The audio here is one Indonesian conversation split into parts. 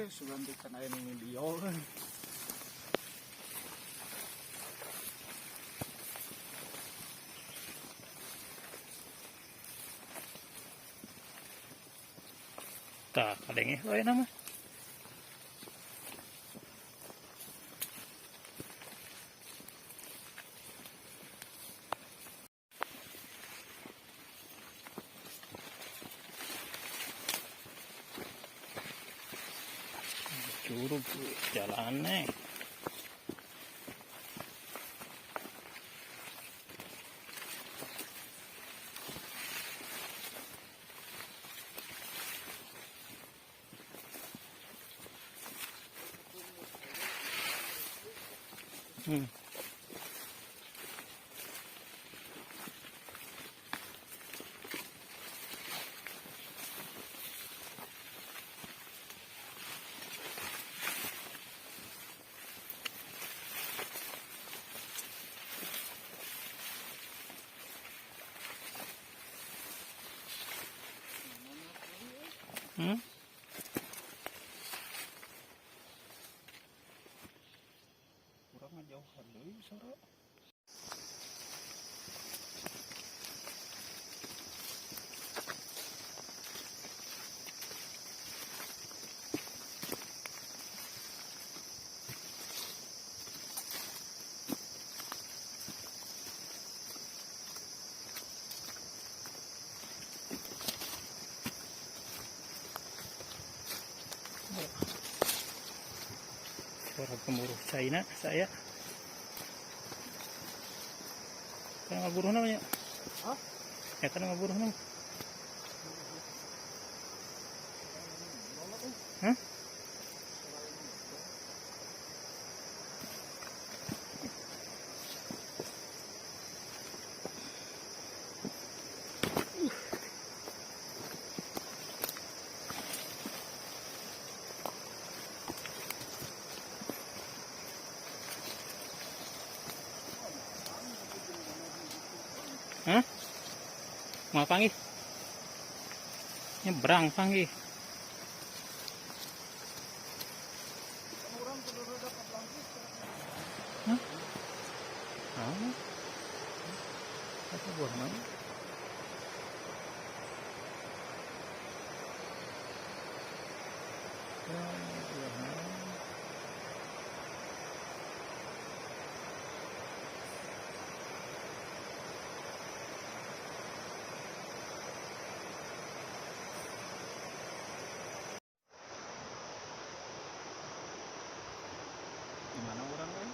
sugantikan air ini dia. Tak kadenge loy nama. Curug jalannya. Kurang jauhan deui sore. Suara gemuruh China saya. Kan ngaburuh namanya. Hah? Ya kan ngaburuh namanya. Hah? Hah? Mau panggil? Nyebrang panggil. Hah? Ah. Apa buah mana? Gimana orang kan?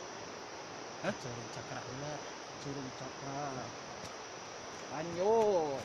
Curug Cakra ular. Curug Cakra. Lanjut.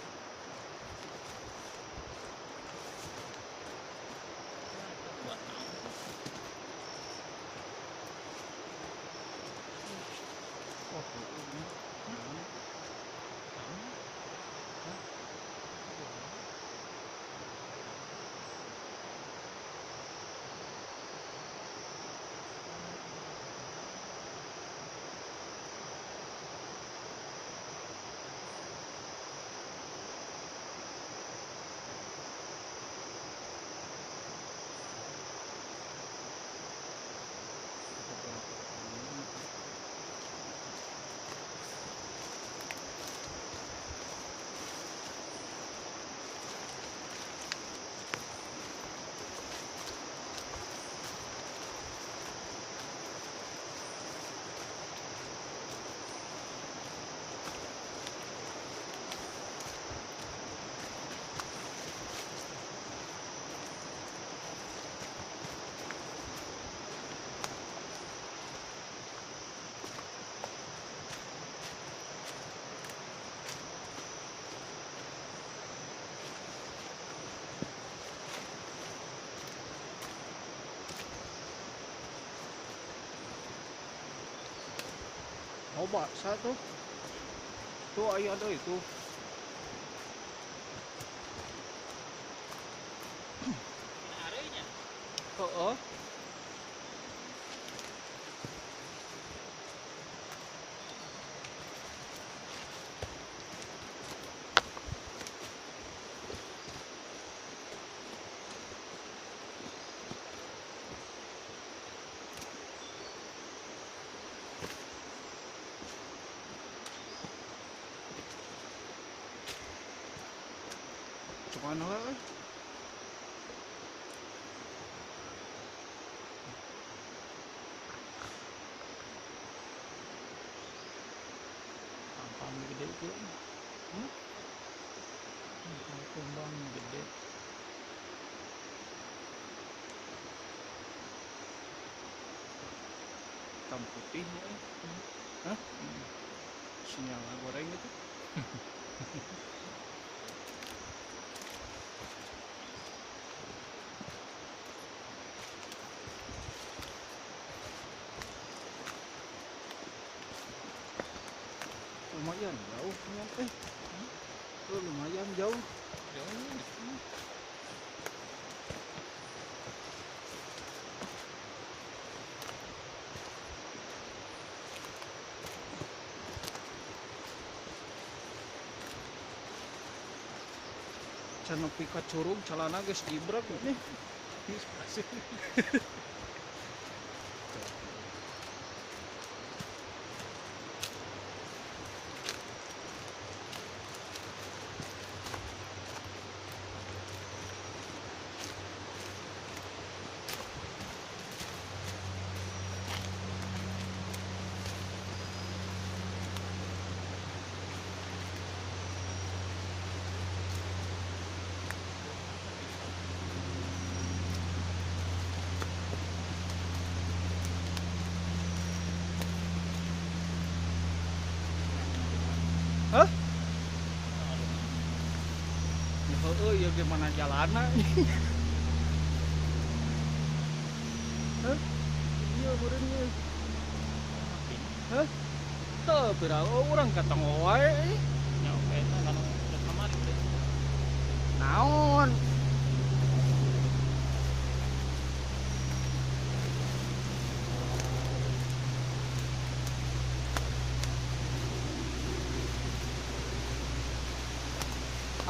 Coba satu. Tuh ayo ada itu. Arenya. Oh. Mana lah? Tampang gede itu. Kumbang gede. Hitam putih ya. Hah? Sinyal goreng gitu. Lumayan jauh nyampe. Lumayan jauh. Jauh. Can nepi ka curug calana geus jibrek ini. Hah? Ya heueuh ya gimana jalanna? Hah? Iya meureun ge. Hah? Teu pirang urang katong wae. Ya oke, itu kan udah kamar gitu. Naon?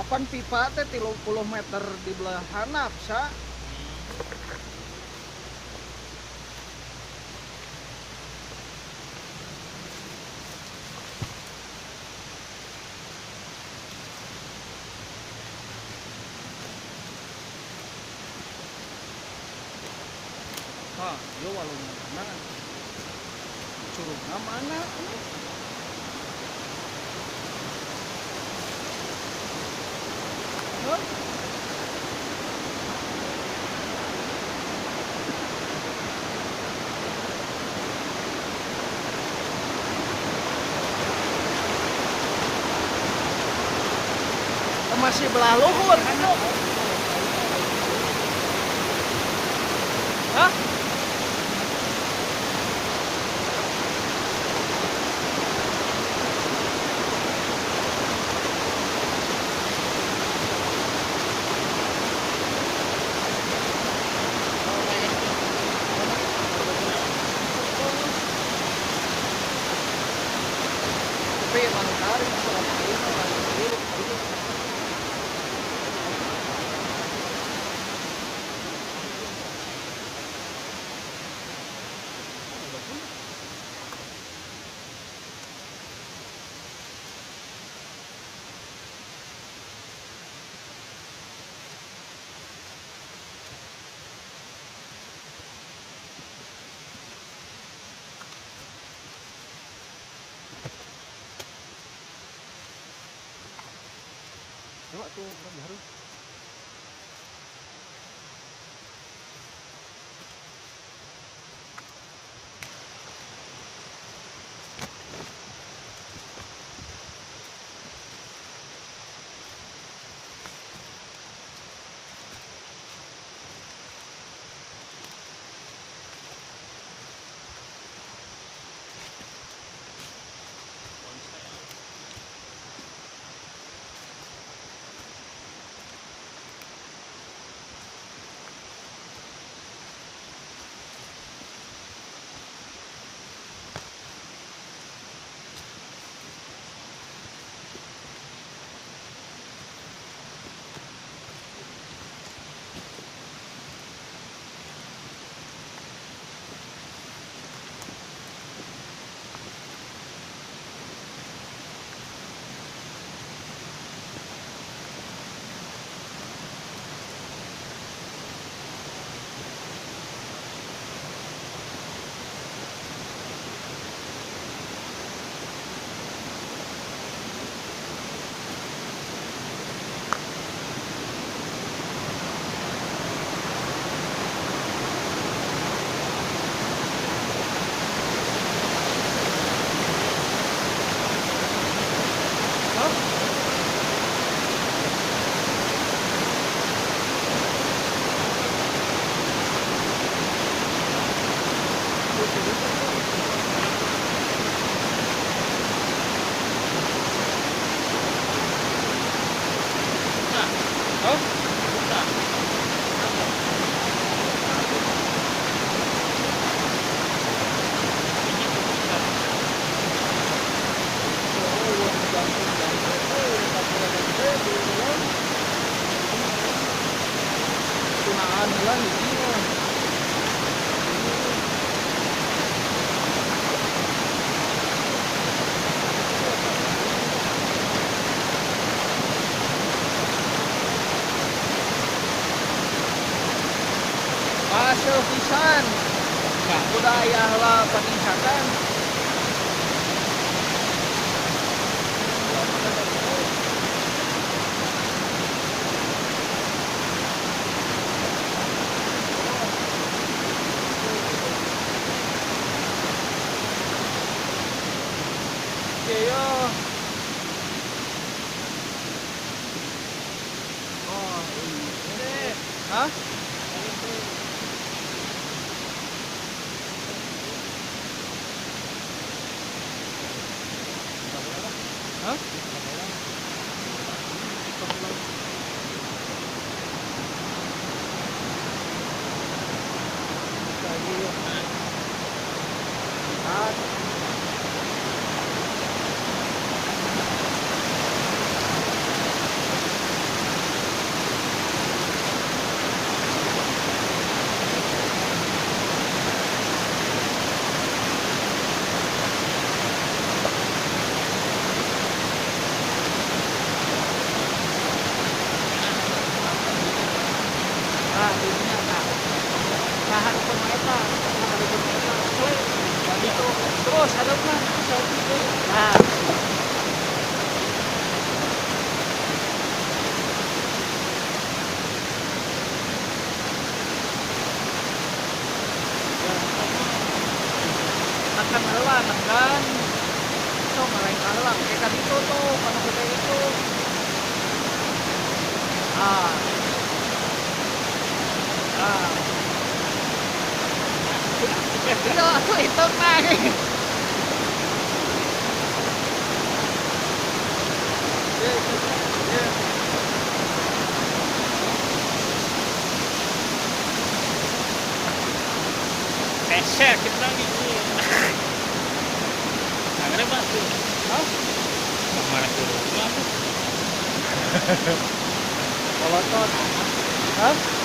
Apan pipa teh 30 meter di belah handap sa. Hah, yo walung mana? Curugna mana? Hah? Masih belah luhur kan? Hah? Tapi manutari masalah ini coba tuh orang baru. udah aya heula peningkatan. Iya. Oh, ini. Hah? Hah? Nah, ini nah. Nah, hadapun eta. Nah, hadapun eta. Play. Gitu. Terus hadapna. Nah, tekan heula, tekan. So, ngelengka heula. Kayak tadi tuh, panu gede itu. Ah, ah. Iya, aku itu nang. Peser kita lagi. Anggrek Pak tuh. Hah? Mana tuh? Polotot. Hah?